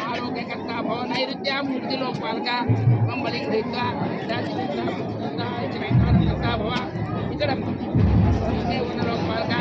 ఆరోగ్యకర్త భవనైరుద్యం ముక్తిలోపాలక మంబలి గృహీత్వా భవ ఇక్కడ ఉన్నలోపాలక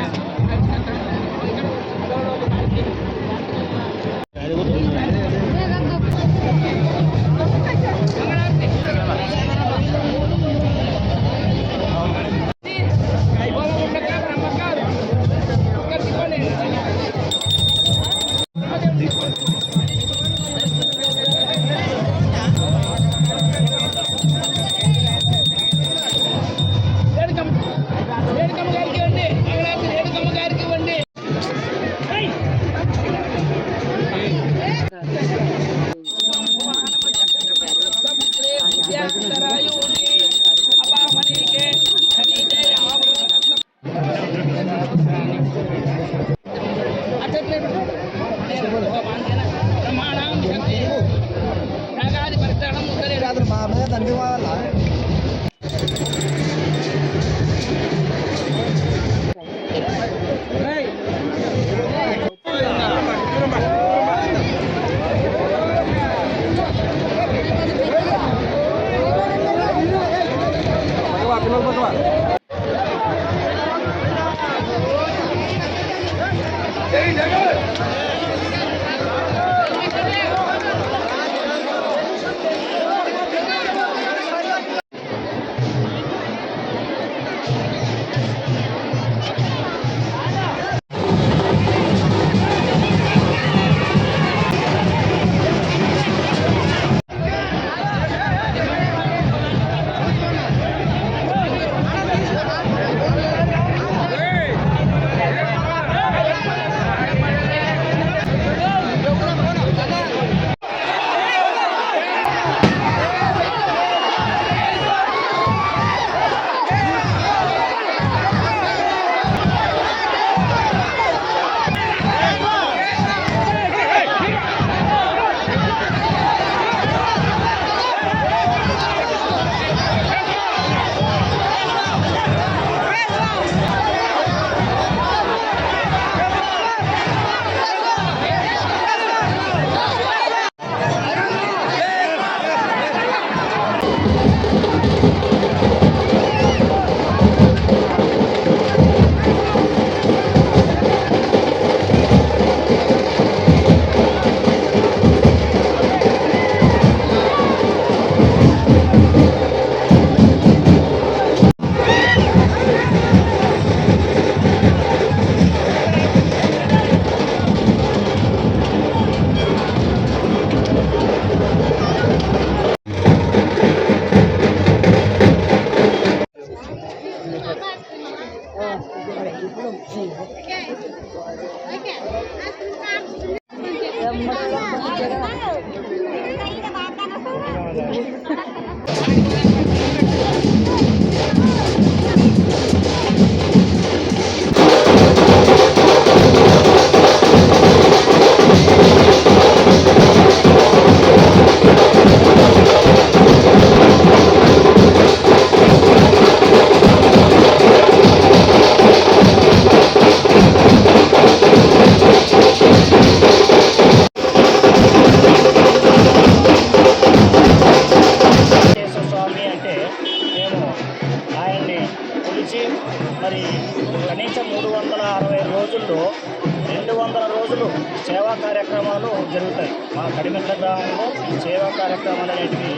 కార్యక్రమాలు జరుగుతాయి. మా కడిమెట్ల గ్రామంలో ఈ సేవా కార్యక్రమాలు అనేటివి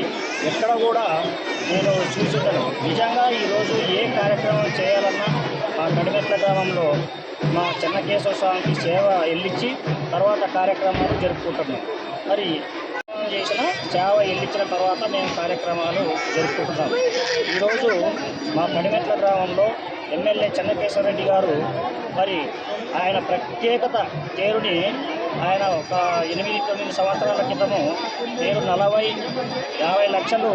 ఎక్కడ కూడా నేను చూసుండను. నిజంగా ఈరోజు ఏ కార్యక్రమం చేయాలన్నా మా కడిమెట్ల గ్రామంలో మా చెన్నకేశవ స్వామికి సేవ ఎల్లించి తర్వాత కార్యక్రమాలు జరుపుకుంటున్నాం. మరి చేసిన సేవ ఎల్లించిన తర్వాత మేము కార్యక్రమాలు జరుపుకుంటున్నాం. ఈరోజు మా కడిమెట్ల గ్రామంలో ఎమ్మెల్యే చెన్నకేశవరెడ్డి గారు మరి ఆయన ప్రత్యేకత తేరుని ఆయన ఒక 8-9 సంవత్సరాల క్రితము తేరు 40-50 లక్షలు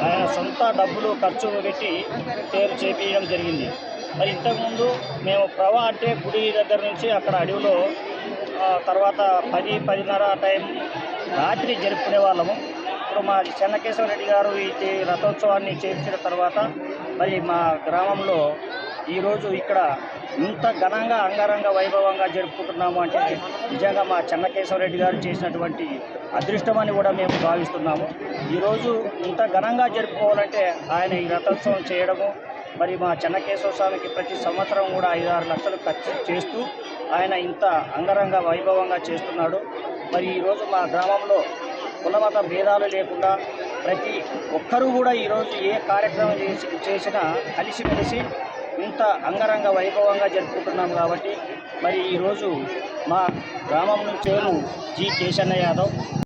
ఆయన సొంత డబ్బులు ఖర్చు పెట్టి తేరు చేపించడం జరిగింది. మరి ఇంతకుముందు మేము అంటే గుడి దగ్గర నుంచి అక్కడ అడవిలో తర్వాత 10-10:30 టైం రాత్రి జరుపుకునే వాళ్ళము. ఇప్పుడు మా చెన్నకేశవరెడ్డి గారు ఈ రథోత్సవాన్ని చేర్చిన తర్వాత మరి మా గ్రామంలో ఈరోజు ఇక్కడ ఇంత ఘనంగా అంగరంగ వైభవంగా జరుపుకుంటున్నాము అంటే నిజంగా మా చెన్నకేశవరెడ్డి గారు చేసినటువంటి అదృష్టమని కూడా మేము భావిస్తున్నాము. ఈరోజు ఇంత ఘనంగా జరుపుకోవాలంటే ఆయన ఈ రథోత్సవం చేయడము, మరి మా చెన్నకేశవ స్వామికి ప్రతి సంవత్సరం కూడా 5-6 లక్షలు ఖర్చు చేస్తూ ఆయన ఇంత అంగరంగ వైభవంగా చేస్తున్నాడు. మరి ఈరోజు మా గ్రామంలో కులమత భేదాలు లేకుండా ప్రతి ఒక్కరూ కూడా ఈరోజు ఏ కార్యక్రమం చేసినా కలిసిమెలిసి ఇంత అంగరంగ వైభవంగా జరుపుకుంటున్నాం. కాబట్టి మరి ఈరోజు మా గ్రామం నుంచి జి కేశన్న యాదవ్